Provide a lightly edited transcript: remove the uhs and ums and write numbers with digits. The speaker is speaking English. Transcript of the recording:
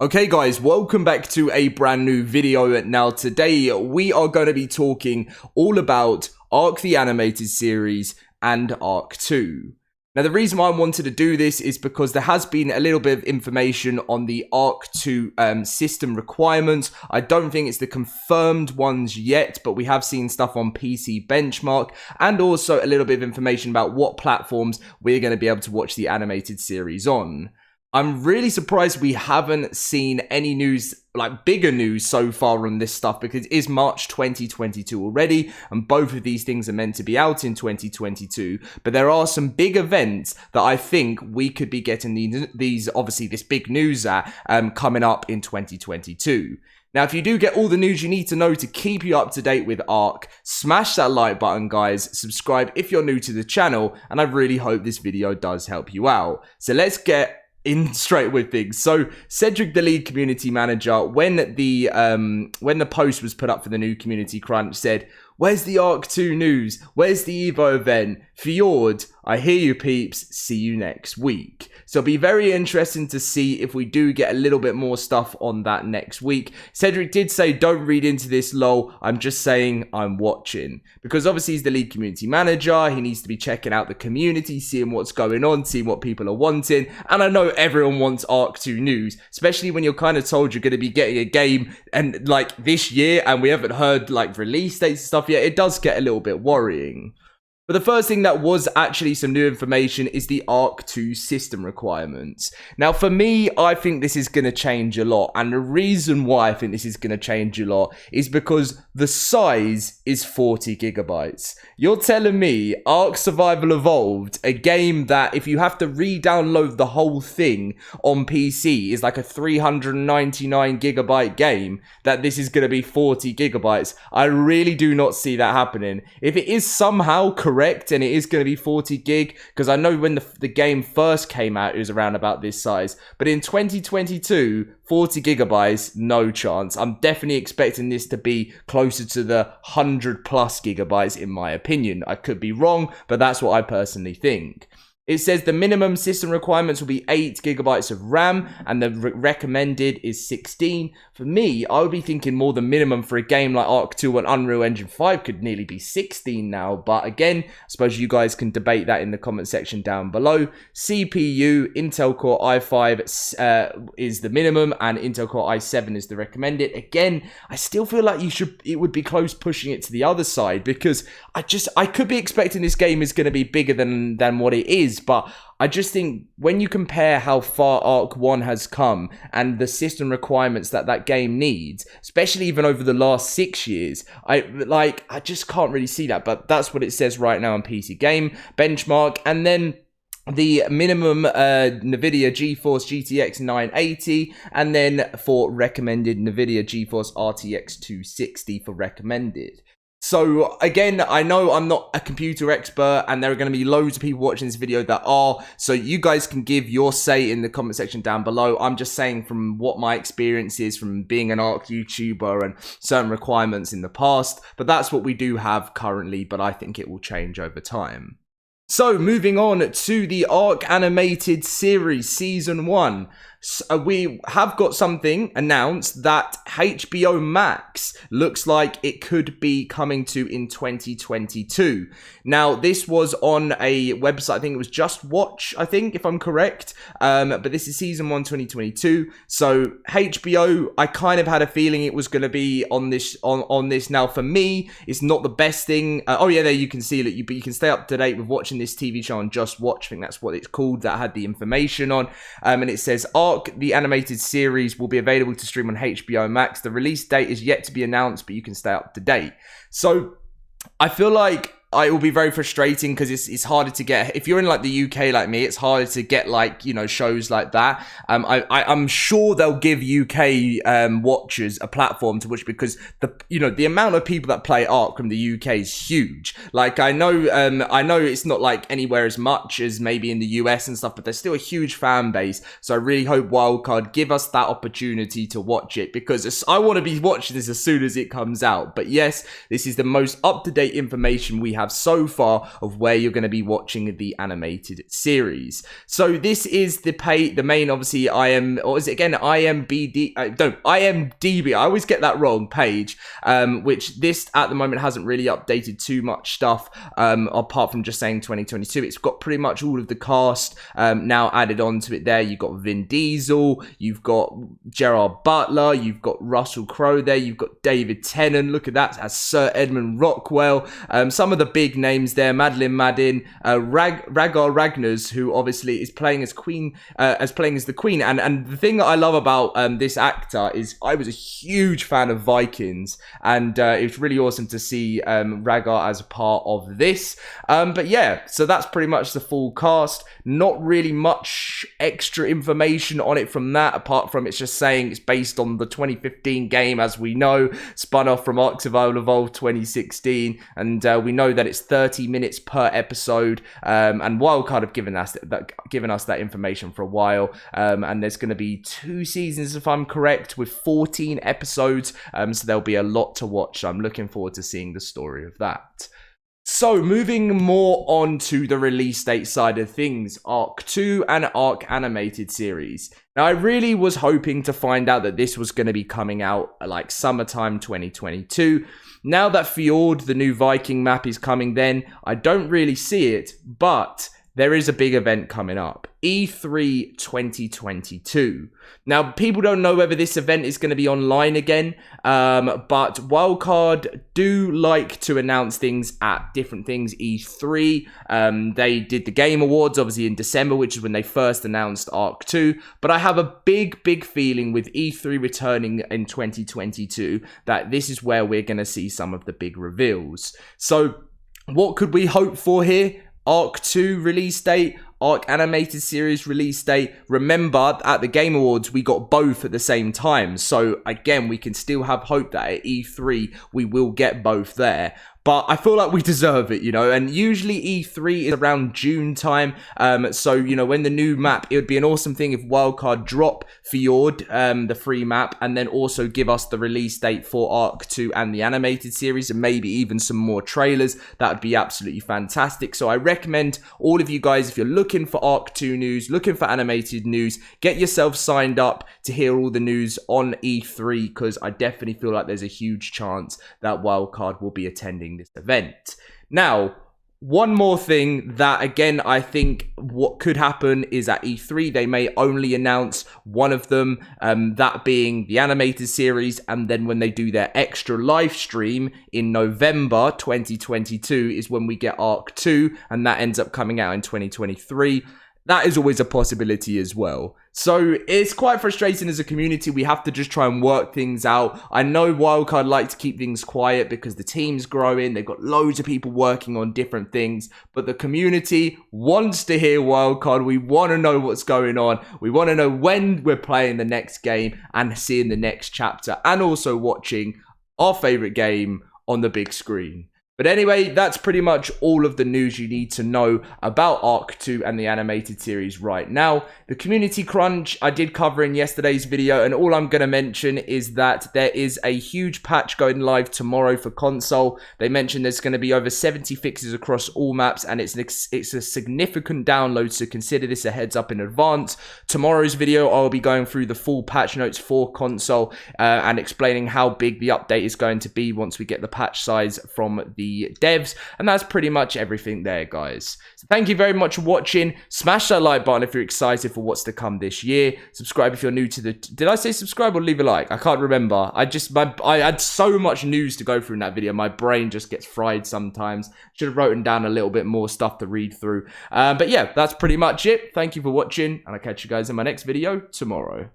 Okay guys, welcome back to a brand new video. Now today we are going to be talking all about Ark the Animated Series and Ark 2. Now the reason why I wanted to do this is because there has been a little bit of information on the Ark 2 system requirements. I don't think it's the confirmed ones yet, but we have seen stuff on PC Benchmark and also a little bit of information about what platforms we're going to be able to watch the animated series on. I'm really surprised we haven't seen any news, like bigger news so far on this stuff, because it is March 2022 already, and both of these things are meant to be out in 2022. But there are some big events that I think we could be getting these obviously this big news at coming up in 2022. Now, if you do get all the news you need to know to keep you up to date with Ark, smash that like button, guys. Subscribe if you're new to the channel, and I really hope this video does help you out. So let's get in straight with things. So Cedric, the lead community manager, when the post was put up for the new community crunch, said, "Where's the Ark 2 news? Where's the Evo event? Fjord, I hear you peeps, see you next week." So it'll be very interesting to see if we do get a little bit more stuff on that next week. Cedric did say, "Don't read into this, lol. I'm just saying I'm watching." Because obviously he's the lead community manager. He needs to be checking out the community, seeing what's going on, seeing what people are wanting. And I know everyone wants Ark 2 news, especially when you're kind of told you're going to be getting a game and like this year, and we haven't heard like release dates and stuff yet. It does get a little bit worrying. But the first thing that was actually some new information is the Ark 2 system requirements. Now, for me, I think this is going to change a lot. And the reason why I think this is going to change a lot is because the size is 40 gigabytes. You're telling me Ark Survival Evolved, a game that if you have to re-download the whole thing on PC is like a 399 gigabyte game, that this is going to be 40 gigabytes. I really do not see that happening. If it is somehow correct and it is going to be 40 gig, because I know when the game first came out it was around about this size, but in 2022 40 gigabytes, no chance. I'm definitely expecting this to be closer to the 100 plus gigabytes in my opinion. I could be wrong, but that's what I personally think. It says the minimum system requirements will be 8 gigabytes of RAM and the recommended is 16. For me, I would be thinking more the minimum for a game like Ark 2 and Unreal Engine 5 could nearly be 16 now. But again, I suppose you guys can debate that in the comment section down below. CPU, Intel Core i5 is the minimum and Intel Core i7 is the recommended. Again, I still feel like it would be close pushing it to the other side, because I could be expecting this game is going to be bigger than what it is. But I just think when you compare how far Ark 1 has come and the system requirements that game needs, especially even over the last 6 years, I just can't really see that. But that's what it says right now on PC Game Benchmark. And then the minimum NVIDIA GeForce GTX 980, and then for recommended NVIDIA GeForce RTX 260 for recommended. So again, I know I'm not a computer expert and there are going to be loads of people watching this video that are, so you guys can give your say in the comment section down below. I'm just saying from what my experience is from being an Ark YouTuber and certain requirements in the past, but that's what we do have currently, but I think it will change over time. So moving on to the Ark Animated Series Season 1. We have got something announced that HBO Max looks like it could be coming to in 2022. Now, this was on a website, I think it was Just Watch, I think, if I'm correct. But this is Season 1 2022. So HBO, I kind of had a feeling it was going to be on this. Now, for me, it's not the best thing. Oh yeah, there you can see that you can stay up to date with watching this TV show on Just Watch. I think that's what it's called, that had the information on. And it says Ark, the animated series, will be available to stream on HBO Max. The release date is yet to be announced, but you can stay up to date. So I feel like it will be very frustrating because it's harder to get. If you're in like the UK like me, it's harder to get like, you know, shows like that. I'm sure they'll give UK watchers a platform to watch, because the amount of people that play Ark from the UK is huge. Like I know it's not like anywhere as much as maybe in the US and stuff, but there's still a huge fan base. So I really hope Wildcard give us that opportunity to watch it, because I want to be watching this as soon as it comes out. But yes, this is the most up-to-date information we have have so far of where you're going to be watching the animated series. So this is the main, obviously, IMDb. I always get that wrong, page, which this at the moment hasn't really updated too much stuff, apart from just saying 2022. It's got pretty much all of the cast now added onto it there. You've got Vin Diesel, you've got Gerard Butler, you've got Russell Crowe there, you've got David Tennant, look at that, as Sir Edmund Rockwell, some of the big names there, Madeline Madden, Rhaegar Ragnar, who obviously is playing as the Queen, and the thing that I love about this actor is I was a huge fan of Vikings, and it was really awesome to see Rhaegar as a part of this, but yeah, so that's pretty much the full cast. Not really much extra information on it from that, apart from it's just saying it's based on the 2015 game, as we know, spun off from Ark Survival Evolved 2016, and we know that it's 30 minutes per episode, and Wildcard have given us that information for a while, and there's going to be 2 seasons, if I'm correct, with 14 episodes, so there'll be a lot to watch, so I'm looking forward to seeing the story of that. So, moving more on to the release date side of things, Ark 2 and Ark Animated Series. Now, I really was hoping to find out that this was going to be coming out like summertime 2022. Now that Fjord, the new Viking map, is coming then, I don't really see it, but there is a big event coming up, E3 2022. Now, people don't know whether this event is going to be online again, but Wildcard do like to announce things at different things. E3, they did the Game Awards, obviously, in December, which is when they first announced Ark 2, but I have a big feeling with E3 returning in 2022 that this is where we're going to see some of the big reveals. So, what could we hope for here? Ark 2 release date, Ark Animated Series release date. Remember, at the Game Awards, we got both at the same time. So, again, we can still have hope that at E3, we will get both there. But I feel like we deserve it, you know, and usually E3 is around June time, so, you know, when the new map, it would be an awesome thing if Wildcard drop Fjord, the free map, and then also give us the release date for Ark 2 and the animated series, and maybe even some more trailers. That would be absolutely fantastic. So I recommend all of you guys, if you're looking for Ark 2 news, looking for animated news, get yourself signed up to hear all the news on E3, because I definitely feel like there's a huge chance that Wildcard will be attending this event. Now, one more thing that, again, I think what could happen is at E3, they may only announce one of them, that being the animated series, and then when they do their extra live stream in November 2022 is when we get Ark 2, and that ends up coming out in 2023. That is always a possibility as well. So it's quite frustrating as a community. We have to just try and work things out. I know Wildcard like to keep things quiet because the team's growing. They've got loads of people working on different things. But the community wants to hear Wildcard. We want to know what's going on. We want to know when we're playing the next game and seeing the next chapter. And also watching our favorite game on the big screen. But anyway, that's pretty much all of the news you need to know about Ark 2 and the animated series right now. The community crunch I did cover in yesterday's video, and all I'm going to mention is that there is a huge patch going live tomorrow for console. They mentioned there's going to be over 70 fixes across all maps, and it's a significant download, so consider this a heads up in advance. Tomorrow's video, I'll be going through the full patch notes for console and explaining how big the update is going to be once we get the patch size from the devs, and that's pretty much everything there, guys. So thank you very much for watching. Smash that like button if you're excited for what's to come this year. Subscribe if you're new to the... Did I say subscribe or leave a like? I can't remember. I had so much news to go through in that video. My brain just gets fried sometimes. Should have written down a little bit more stuff to read through. But yeah, that's pretty much it. Thank you for watching, and I'll catch you guys in my next video tomorrow.